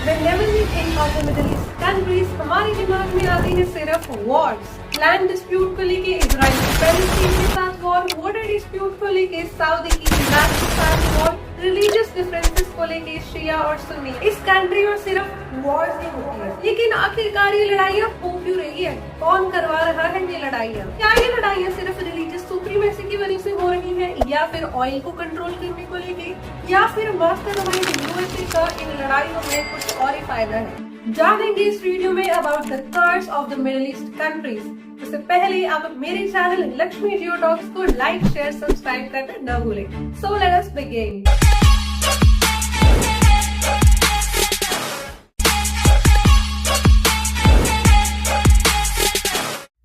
Whenever we think of the Middle East countries, हमारे दिमाग में आती है सिर्फ wars, लैंड डिस्प्यूट को लेके इजराइल पैलेस्टीन के साथ वॉर, वाटर डिस्प्यूट को लेके सऊदी की इराक के साथ वॉर, रिलीजियस डिफरेंसेस को लेके शिया और सुन्नी। इस कंट्री में सिर्फ वॉर्स ही होती है, लेकिन आखिरकार ये लड़ाइयाँ हो क्यों रही है? कौन करवा रहा है ये लड़ाइयाँ? क्या ये लड़ाइयाँ सिर्फ रिलीजियस सुप्रीमेसी की वजह से हो रही है, या फिर ऑयल को कंट्रोल करने को लेके, या फिर मास्टरमाइंड यूएसए का इन लड़ाइयों में कुछ और ही फायदा है? जानेंगे इस वीडियो में about the curse of the Middle East countries. उससे पहले आप मेरे चैनल लक्ष्मी जियो टॉक्स को लाइक, शेयर, सब्सक्राइब करना न भूलें। So let us begin.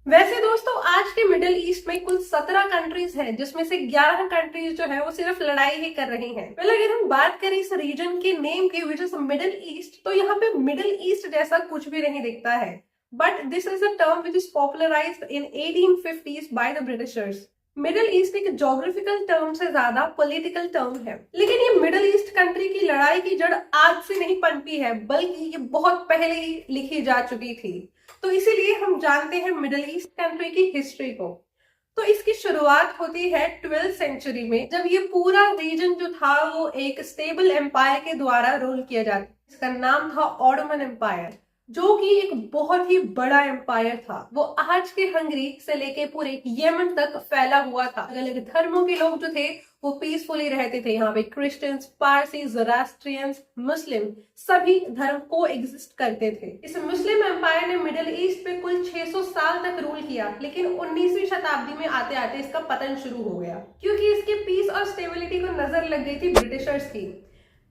वैसे दोस्तों, आज के मिडिल ईस्ट में कुल 17 कंट्रीज हैं, जिसमें से 11 कंट्रीज जो है वो सिर्फ लड़ाई ही कर रही हैं। पहले अगर हम बात करें इस रीजन के नेम की, विच इज मिडिल ईस्ट, तो यहाँ पे मिडिल ईस्ट जैसा कुछ भी नहीं दिखता है। But this is a term which is popularised in 1850s by the Britishers. Middle east एक जोग्राफिकल टर्म से ज्यादा पॉलिटिकल टर्म है। लेकिन ये मिडिल ईस्ट कंट्री की लड़ाई की जड़ आज से नहीं पनपी है, बल्कि ये बहुत पहले ही लिखी जा चुकी थी। तो इसीलिए हम जानते हैं मिडिल ईस्ट कंट्री की हिस्ट्री को। तो इसकी शुरुआत होती है 12th सेंचुरी में, जब ये पूरा रीजन जो था वो एक स्टेबल एम्पायर के द्वारा रूल किया जाता। इसका नाम था ऑटोमन एम्पायर, जो कि एक बहुत ही बड़ा एम्पायर था। वो आज के हंगरी से लेके पूरे यमन तक फैला हुआ था। अलग अलग धर्मों के लोग जो थे वो पीसफुली रहते थे। यहाँ पे क्रिश्चियंस, पारसी, ज़ोरास्ट्रियंस, मुस्लिम सभी धर्म को एग्जिस्ट करते थे। इस मुस्लिम एम्पायर ने मिडिल ईस्ट पे कुल 600 साल तक रूल किया, लेकिन 19वीं शताब्दी में आते आते इसका पतन शुरू हो गया, क्योंकि इसके पीस और स्टेबिलिटी को नजर लग गई थी ब्रिटिशर्स की।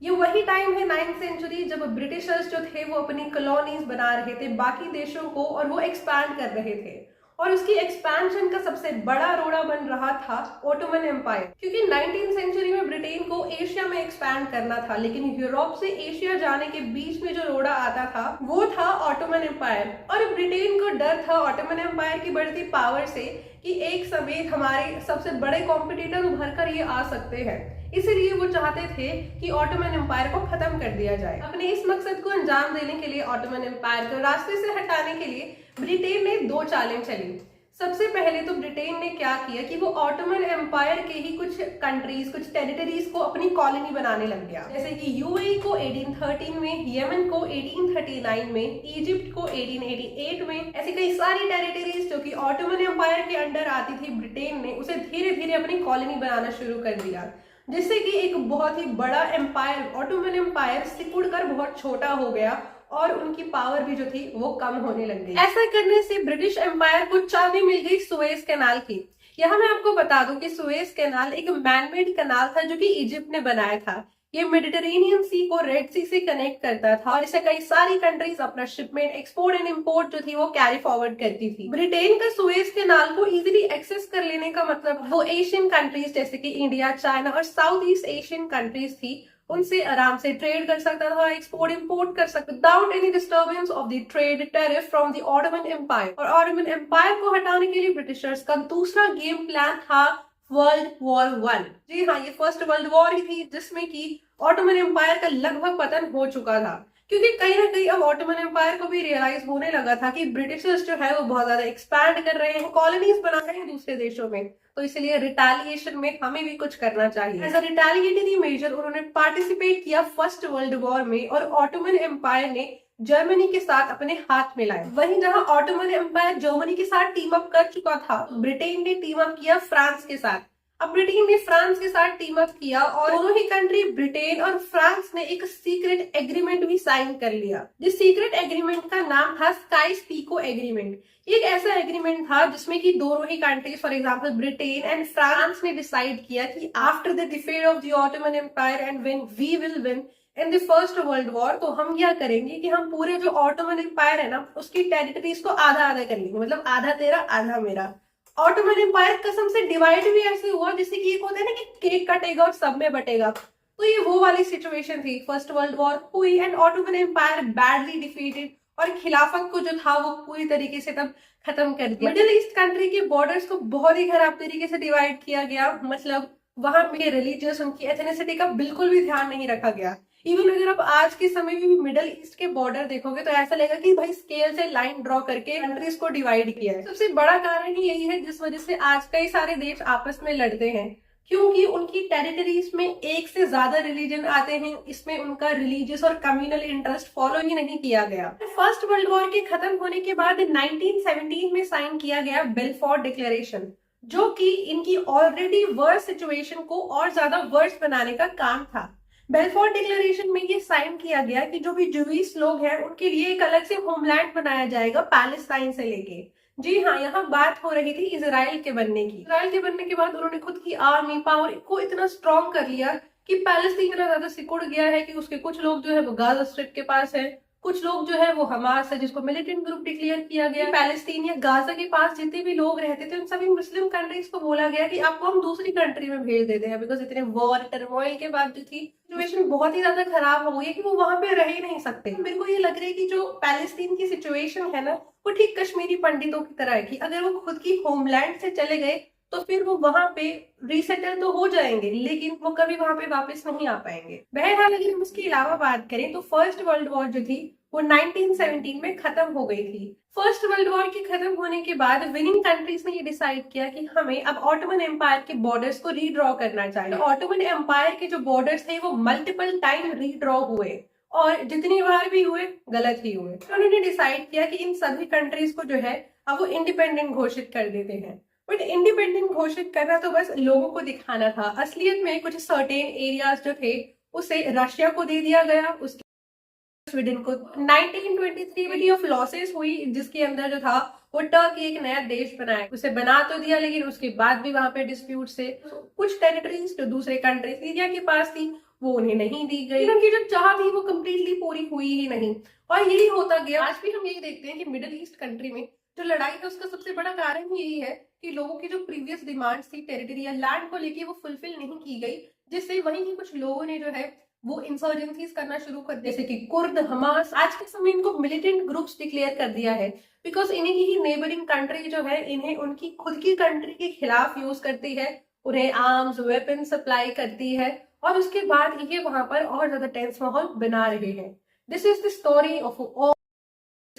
ये वही टाइम है 9th सेंचुरी, जब ब्रिटिशर्स जो थे वो अपनी कॉलोनीज बना रहे थे बाकी देशों को, और वो एक्सपैंड कर रहे थे। और उसकी एक्सपेंशन का सबसे बड़ा रोड़ा बन रहा था ऑटोमन एम्पायर, क्योंकि 19th सेंचुरी में ब्रिटेन को एशिया में एक्सपैंड करना था, लेकिन यूरोप से एशिया जाने के बीच में जो रोड़ा आता था वो था ऑटोमन एम्पायर। और ब्रिटेन को डर था ऑटोमन एम्पायर की बढ़ती पावर से कि एक समय हमारे सबसे बड़े कॉम्पिटिटर उभर कर ये आ सकते हैं। इसीलिए वो चाहते थे कि ऑटोमन एम्पायर को खत्म कर दिया जाए। अपने इस मकसद को अंजाम देने के लिए, ऑटोमन एम्पायर को रास्ते से हटाने के लिए ब्रिटेन ने 2 चालें चली। सबसे पहले तो ब्रिटेन ने क्या किया कि वो ऑटोमन एम्पायर के ही कुछ कंट्रीज, कुछ टेरिटरीज को अपनी कॉलोनी बनाने लग गया। जैसे कि यूएई को 1813 में, यमन को 1839 में, इजिप्ट को 1888 में। ऐसी कई सारी टेरिटरीज जो कि ऑटोमन एम्पायर के अंडर आती थी, ब्रिटेन ने उसे धीरे धीरे अपनी कॉलोनी बनाना शुरू कर दिया, जिससे कि एक बहुत ही बड़ा एम्पायर, ऑटोमन एम्पायर, सिकुड़ कर बहुत छोटा हो गया और उनकी पावर भी जो थी वो कम होने लग गई। ऐसा करने से ब्रिटिश एम्पायर को चाबी मिल गई सुएज कैनाल की। यहाँ मैं आपको बता दूं कि सुएज कैनाल एक मैनमेड कैनाल था जो कि इजिप्ट ने बनाया था। ये मेडिटेरेनियन सी को रेड सी से कनेक्ट करता था, और इसे कई सारी कंट्रीज अपना शिपमेंट, एक्सपोर्ट एंड इंपोर्ट जो थी वो कैरी फॉरवर्ड करती थी। ब्रिटेन का सुएज कैनाल को इजीली एक्सेस कर लेने का मतलब वो एशियन कंट्रीज जैसे कि इंडिया, चाइना और साउथ ईस्ट एशियन कंट्रीज थी, उनसे आराम से ट्रेड कर सकता था, एक्सपोर्ट इंपोर्ट कर सकता, without any disturbance of the trade tariff from the Ottoman Empire. और ऑटोमन एम्पायर को हटाने के लिए ब्रिटिशर्स का दूसरा गेम प्लान था वर्ल्ड वॉर 1। जी हाँ, ये फर्स्ट वर्ल्ड वॉर ही थी, जिसमें कि ऑटोमन एम्पायर का लगभग पतन हो चुका था, क्योंकि कहीं ना कहीं अब ऑटोमन एम्पायर को भी रियलाइज होने लगा था कि ब्रिटिशर्स जो है वो बहुत ज्यादा एक्सपैंड कर रहे हैं, कॉलोनीज बना रहे हैं दूसरे देशों में, तो इसलिए रिटेलिएशन में हमें भी कुछ करना चाहिए। एज अ रिटेलिएटरी मेजर उन्होंने पार्टिसिपेट किया फर्स्ट वर्ल्ड वॉर में, और ऑटोमन एम्पायर ने जर्मनी के साथ अपने हाथ मिलाए। वहीं जहां ऑटोमन एम्पायर जर्मनी के साथ टीम अप कर चुका था, ब्रिटेन ने टीम अप किया फ्रांस के साथ। अब ब्रिटेन ने फ्रांस के साथ टीम अप किया, और दोनों ही कंट्री, ब्रिटेन और फ्रांस ने एक सीक्रेट एग्रीमेंट भी साइन कर लिया। जिस सीक्रेट एग्रीमेंट का नाम था स्काई-पीको एग्रीमेंट। एक ऐसा एग्रीमेंट था जिसमें कि दोनों ही countries, for example Britain and France ने डिसाइड किया कि after the defeat of the Ottoman empire and when we will win in the first world war, तो हम क्या करेंगे कि हम पूरे जो ऑटोमन एम्पायर है ना, उसकी टेरिटरीज को आधा आधा कर लेंगे, मतलब आधा तेरा आधा मेरा। ऑटोमन एम्पायर कसम से डिवाइड भी ऐसे हुआ जैसे कि एक होता है ना कि केक कटेगा और सब में बटेगा, तो ये वो वाली सिचुएशन थी। फर्स्ट वर्ल्ड वॉर हुई and Ottoman Empire badly defeated, और खिलाफत को जो था वो पूरी तरीके से तब खत्म कर दिया। मिडिल ईस्ट कंट्री के बॉर्डर्स को बहुत ही खराब तरीके से डिवाइड किया गया, मतलब वहां पे रिलीजियस, उनकी एथनिसिटी का बिल्कुल भी ध्यान नहीं रखा गया। इवन अगर आप आज के समय में भी मिडल ईस्ट के बॉर्डर देखोगे तो ऐसा लगेगा कि भाई स्केल से लाइन ड्रॉ करके कंट्रीज को डिवाइड किया है। सबसे बड़ा कारण ही यही है जिस वजह से आज कई सारे देश आपस में लड़ते हैं, क्योंकि उनकी टेरिटरीज में एक से ज्यादा रिलीजन आते हैं। इसमें उनका रिलीजियस और कम्युनल इंटरेस्ट फॉलो ही नहीं किया गया। फर्स्ट वर्ल्ड वॉर के खत्म होने के बाद 1917 में साइन किया गया बेल्फोर डिक्लेरेशन, जो कि इनकी ऑलरेडी वर्स्ट सिचुएशन को और ज्यादा वर्स्ट बनाने का काम था। बेल्फोर डिक्लेरेशन में ये साइन किया गया कि जो भी जूइश लोग हैं उनके लिए एक अलग से होमलैंड बनाया जाएगा पैलेस्टाइन से लेके। जी हाँ, यहाँ बात हो रही थी इजराइल के बनने की। इजराइल के बनने के बाद उन्होंने खुद की आर्मी पावर को इतना स्ट्रॉन्ग कर लिया कि पैलेस्टीन इतना ज्यादा सिकुड़ गया है कि उसके कुछ लोग जो है वो गाजा स्ट्रिप के पास है, कुछ लोग जो है वो हमास है जिसको मिलिटेंट ग्रुप डिक्लेयर किया गया। पैलेस्टीन या गाजा के पास जितने भी लोग रहते थे उन सभी मुस्लिम कंट्रीज को बोला गया कि आपको हम दूसरी कंट्री में भेज देते हैं, बिकॉज इतने वॉर टर्मोइल के बाद जो थी सिचुएशन बहुत ही ज्यादा खराब हो गई कि वो वहां पे रह ही नहीं सकते। मेरे को ये लग रहा है कि जो पैलेस्टीन की सिचुएशन है ना, वो ठीक कश्मीरी पंडितों की तरह है कि अगर वो खुद की होमलैंड से चले गए तो फिर वो वहां पे रीसेटल तो हो जाएंगे, लेकिन वो कभी वहां पे वापस नहीं आ पाएंगे। बहरहाल अगर हम उसके अलावा बात करें तो फर्स्ट वर्ल्ड वॉर जो थी वो 1917 में खत्म हो गई थी। फर्स्ट वर्ल्ड वॉर के खत्म होने के बाद विनिंग कंट्रीज ने ये डिसाइड किया कि हमें अब ऑटोमन एम्पायर के बॉर्डर्स को रीड्रॉ करना चाहिए। ऑटोमन एम्पायर के जो बॉर्डर्स थे वो मल्टीपल टाइम रीड्रॉ हुए, और जितनी बार भी हुए गलत ही हुए। उन्होंने डिसाइड किया कि इन सभी कंट्रीज को जो है अब वो इंडिपेंडेंट घोषित कर देते हैं। बट इंडिपेंडेंट घोषित करना तो बस लोगों को दिखाना था। असलियत में कुछ सर्टेन एरियाज जो थे उसे रशिया को दे दिया गया, उसके स्वीडन को। 1923 में ऑफ लॉसेस हुई, जिसके अंदर जो था वो टर्की एक नया देश बनाया। उसे बना तो दिया, लेकिन उसके बाद भी वहां पे डिस्प्यूट से कुछ टेरिटरीज जो दूसरे कंट्री सीरिया के पास थी वो उन्हें नहीं दी गई। उनकी जो चाह थी वो कम्प्लीटली पूरी हुई ही नहीं, और यही होता गया। आज भी हम यही देखते हैं कि मिडिल ईस्ट कंट्री में जो लड़ाई है उसका सबसे बड़ा कारण यही है कि लोगों की जो प्रीवियस डिमांड्स थी टेरिटरी या लैंड को लेके वो फुलफिल नहीं की गई, जिससे वहीं के कुछ लोगों ने जो है वो इंसर्जेंसीज करना शुरू कर दिया, जैसे कि कुर्द, हमास। आज के समय इनको मिलिटेंट ग्रुप्स डिक्लेयर कर दिया है, बिकॉज इन्हीं की ही नेबरिंग कंट्री जो है इन्हें उनकी खुद की कंट्री के खिलाफ यूज करती है, उन्हें आर्म्स वेपन सप्लाई करती है, और उसके बाद ये वहां पर और ज्यादा टेंस माहौल बना रहे हैं। This is the story of all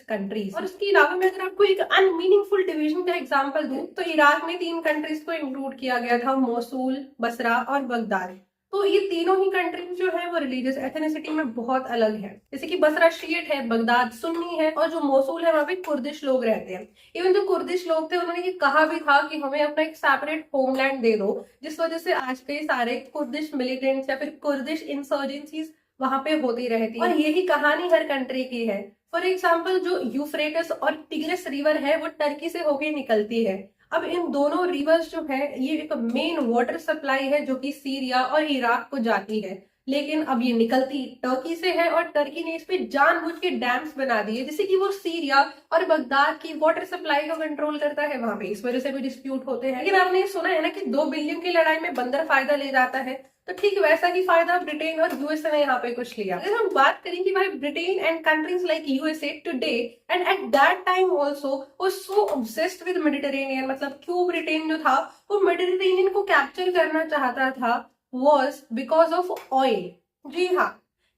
countries. और उसके अलावा मैं अगर आपको एक अनमीनिंगफुल डिवीजन का एग्जांपल दूं तो इराक में 3 कंट्रीज को इंक्लूड किया गया था, मोसूल, बसरा और बगदाद। तो ये तीनों ही कंट्रीज जो है वो रिलीजियस एथनिसिटी में बहुत अलग है। जैसे कि बसरा शियट है, बगदाद सुन्नी है, और जो मोसूल है वहां पे कुर्दिश लोग रहते हैं। इवन जो कुर्दिश लोग थे उन्होंने ये कहा भी था कि हमें अपना एक सेपरेट होमलैंड दे दो, जिस वजह से आज के सारे कुर्दिश मिलिटेंट्स या फिर कुर्दिश इंसर्जेंसीज वहां पे होती रहती है। और यही कहानी हर कंट्री की है। फॉर एग्जाम्पल जो यूफ्रेटस और टिग्रिस रिवर है वो टर्की से होके निकलती है। अब इन दोनों रिवर्स जो है ये एक मेन वाटर सप्लाई है जो कि सीरिया और इराक को जाती है, लेकिन अब ये निकलती टर्की से है, और टर्की ने इस पे जानबूझ के डैम्स बना दिए जिससे कि वो सीरिया और बगदाद की वाटर सप्लाई को कंट्रोल करता है। वहां पे इस वजह से भी डिस्प्यूट होते हैं। लेकिन आपने सुना है ना कि 2 बिलियन की लड़ाई में बंदर फायदा ले जाता है, तो ठीक वैसा ही फायदा ब्रिटेन और यूएसए ने यहाँ पे कुछ लिया। अगर हम बात करें कि भाई Britain and countries like USA today and at that time also was so obsessed with Mediterranean, मतलब क्यों ब्रिटेन जो था वो मेडिटेरेनियन को कैप्चर करना चाहता था, वाज बिकॉज ऑफ ऑयल। जी हाँ,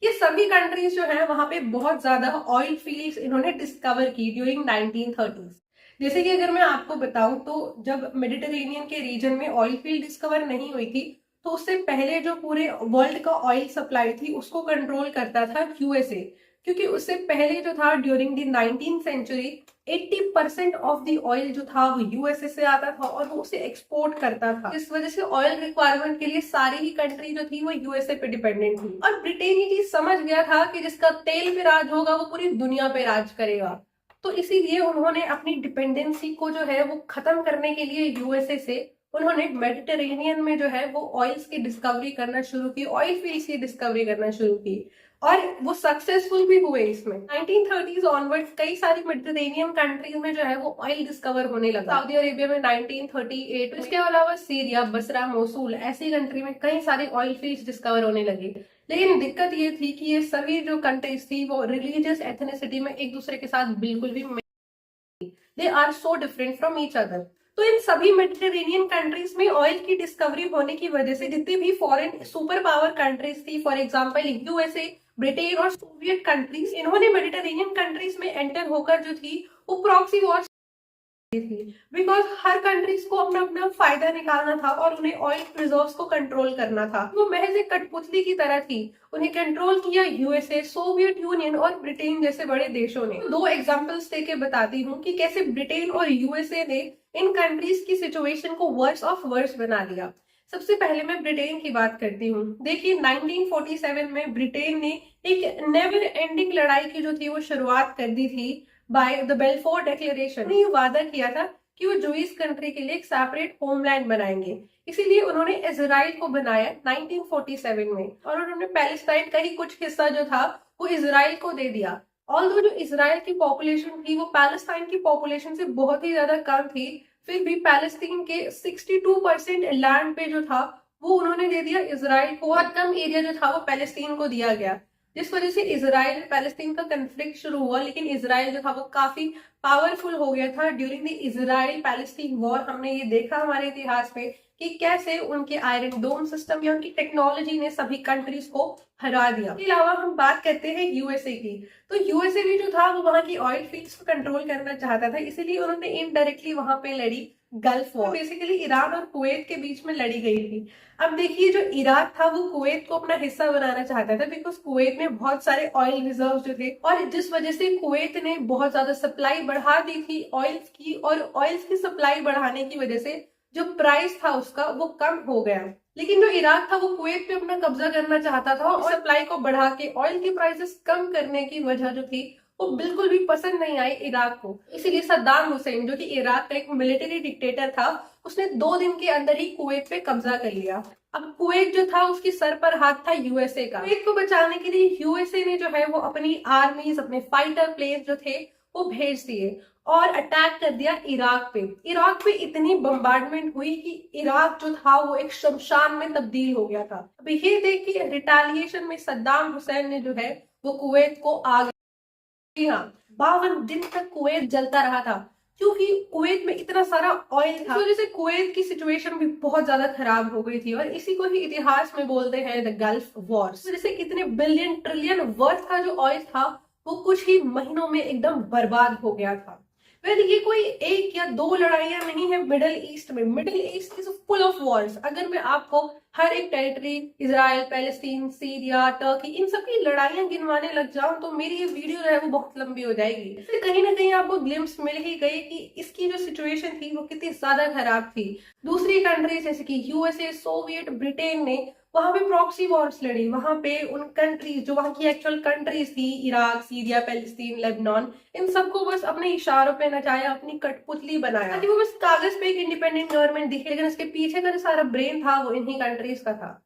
ये सभी कंट्रीज जो है वहां पे बहुत ज्यादा ऑयल फील्ड्स इन्होंने डिस्कवर की ड्यूरिंग 1930s। जैसे कि अगर मैं आपको बताऊं तो जब मेडिटेरेनियन के रीजन में ऑयल फील्ड डिस्कवर नहीं हुई थी तो उससे पहले जो पूरे वर्ल्ड का ऑयल सप्लाई थी उसको कंट्रोल करता था यूएसए, क्योंकि उससे पहले जो था during the 19th century 80% of the oil जो था वो यूएसए से आता था और वो उसे एक्सपोर्ट करता था। इस वजह से ऑयल रिक्वायरमेंट के लिए सारी ही कंट्री जो थी वो यूएसए पे डिपेंडेंट थी। और ब्रिटेन ये चीज समझ गया था कि जिसका तेल पे राज होगा वो पूरी दुनिया पे राज करेगा, तो इसीलिए उन्होंने अपनी डिपेंडेंसी को जो है वो खत्म करने के लिए यूएसए से उन्होंने मेडिटेरेनियन में जो है वो ऑयल्स की डिस्कवरी करना शुरू की, ऑयल फील्ड्स की डिस्कवरी करना शुरू की, और वो सक्सेसफुल भी हुए। इसमें 1930s ऑनवर्ड कई सारी मेडिटेरेनियन कंट्रीज में जो है वो ऑयल डिस्कवर होने लगा। सऊदी अरेबिया में 1938, इसके अलावा सीरिया, बसरा, मोसूल ऐसी कंट्री में कई सारे ऑयल फील्ड्स डिस्कवर होने लगे। लेकिन दिक्कत ये थी कि ये सभी जो कंट्रीज थी वो रिलीजियस एथनिसिटी में एक दूसरे के साथ बिल्कुल भी they are so different from each other. तो इन सभी मेडिटेरेनियन कंट्रीज में ऑयल की डिस्कवरी होने की वजह से जितनी भी फॉरेन सुपर पावर कंट्रीज थी, फॉर एग्जांपल यूएसए, ब्रिटेन और सोवियत कंट्रीज, इन्होंने मेडिटेरेनियन कंट्रीज में एंटर होकर जो थी वो प्रॉक्सी वॉर थी। बिकॉज हर कंट्रीज को अपना अपना फायदा निकालना था और उन्हें ऑयल रिजर्व्स को कंट्रोल करना था। वो महज एक कठपुतली की तरह थी। उन्हें कंट्रोल किया यूएसए, सोवियत यूनियन और ब्रिटेन जैसे बड़े देशों ने। दो एग्जांपल्स देके बताती हूँ कि कैसे ब्रिटेन और यूएसए ने इन कंट्रीज की सिचुएशन को वर्स ऑफ वर्स बना दिया। सबसे पहले मैं ब्रिटेन की बात करती हूँ। देखिए 1947 में ब्रिटेन ने एक नेवर एंडिंग लड़ाई की जो थी वो शुरुआत कर दी थी बाय द बेल्फोर डिक्लेरेशन। ने वादा किया था कि वो जूइश कंट्री के लिए एक सेपरेट होमलैंड बनाएंगे। इसीलिए उन्होंने इजराइल को बनाया 1947 में, और उन्होंने पैलेस्टाइन का ही कुछ हिस्सा जो था वो इजराइल को दे दिया। ऑल्दो जो इजराइल की पॉपुलेशन थी वो पैलेस्टाइन की पॉपुलेशन से बहुत ही ज्यादा कम थी, फिर भी पैलेस्टीन के 62% लैंड पे जो था वो उन्होंने दे दिया इजराइल को। बहुत कम एरिया जो था वो पैलेस्टीन को दिया गया, जिस वजह से इजराइल पैलेस्टीन का कंफ्लिक्ट शुरू हुआ। लेकिन इजराइल जो था वो काफी पावरफुल हो गया था during the Israel Palestine war. हमने ये देखा हमारे इतिहास में कि कैसे उनके आयरन डोम सिस्टम या उनकी टेक्नोलॉजी ने सभी कंट्रीज को हरा दिया। इसके अलावा हम बात करते हैं यूएसए की। तो यूएसए भी जो था वो वहां की ऑयल फील्ड्स को कंट्रोल करना चाहता था, इसीलिए उन्होंने इनडायरेक्टली वहां पे लड़ी गल्फ वॉर। बेसिकली ईरान और कुवैत के बीच में लड़ी गई थी। अब देखिए जो इराक था वो कुवैत को अपना हिस्सा बनाना चाहता था, बिकॉज कुवैत में बहुत सारे ऑयल रिजर्व जो थे, और जिस वजह से कुवैत ने बहुत ज्यादा सप्लाई बढ़ा दी थी ऑयल्स की, और ऑयल्स की सप्लाई बढ़ाने की वजह से जो प्राइस था उसका वो कम हो गया। लेकिन जो इराक था वो कुवैत पे अपना कब्जा करना चाहता था, और सप्लाई को बढ़ा के ऑयल की प्राइसेस कम करने की वजह जो थी वो बिल्कुल भी पसंद नहीं आई इराक को। इसीलिए सद्दाम हुसैन जो कि इराक का एक मिलिट्री डिक्टेटर था, उसने 2 दिन के अंदर ही कुवैत पे कब्जा कर लिया। अब कुवैत जो था उसकी सर पर हाथ था यूएसए का। कुवैत को बचाने के लिए यूएसए ने जो है वो अपनी आर्मीज, अपने फाइटर प्लेन जो थे वो भेज दिए और अटैक कर दिया इराक पे। इराक पे इतनी बम्बार्डमेंट हुई कि इराक जो था वो एक शमशान में तब्दील हो गया था। अब ये देखिए रिटालिएशन में सद्दाम हुसैन ने जो है वो कुवैत को आग, जी हाँ, 52 दिन तक कुवैत जलता रहा था, क्योंकि कुवैत में इतना सारा ऑयल था। इस वजह से कुवैत की सिचुएशन भी बहुत ज्यादा खराब हो गई थी, और इसी को ही इतिहास में बोलते हैं द गल्फ वॉर्स। जैसे कितने बिलियन ट्रिलियन वर्थ का जो ऑयल था वो कुछ ही महीनों में एकदम बर्बाद हो गया था। वेल ये कोई एक या दो लड़ाइयां नहीं है मिडिल ईस्ट में। Middle east is full of wars. अगर मैं आपको हर एक territory, Israel, Palestine, Syria, Turkey, इन सब की लड़ाइयां गिनवाने लग जाऊं तो मेरी ये वीडियो जो है वो बहुत लंबी हो जाएगी। इससे कहीं ना कहीं आपको ग्लिम्स मिल ही गई कि इसकी जो सिचुएशन थी वो कितनी ज्यादा खराब थी। दूसरी कंट्रीज जैसे कि यूएसए, सोवियत, ब्रिटेन ने वहां पे प्रॉक्सी वॉर्स लड़ी। वहां पे उन कंट्रीज जो वहां की एक्चुअल कंट्रीज थी, इराक, सीरिया, पैलेस्टीन, लेबनान, इन सबको बस अपने इशारों पे नचाया, अपनी कठपुतली बनाया, ताकि वो बस कागज पे एक इंडिपेंडेंट गवर्नमेंट दिखे, लेकिन उसके पीछे का जो सारा ब्रेन था वो इन्हीं कंट्रीज का था।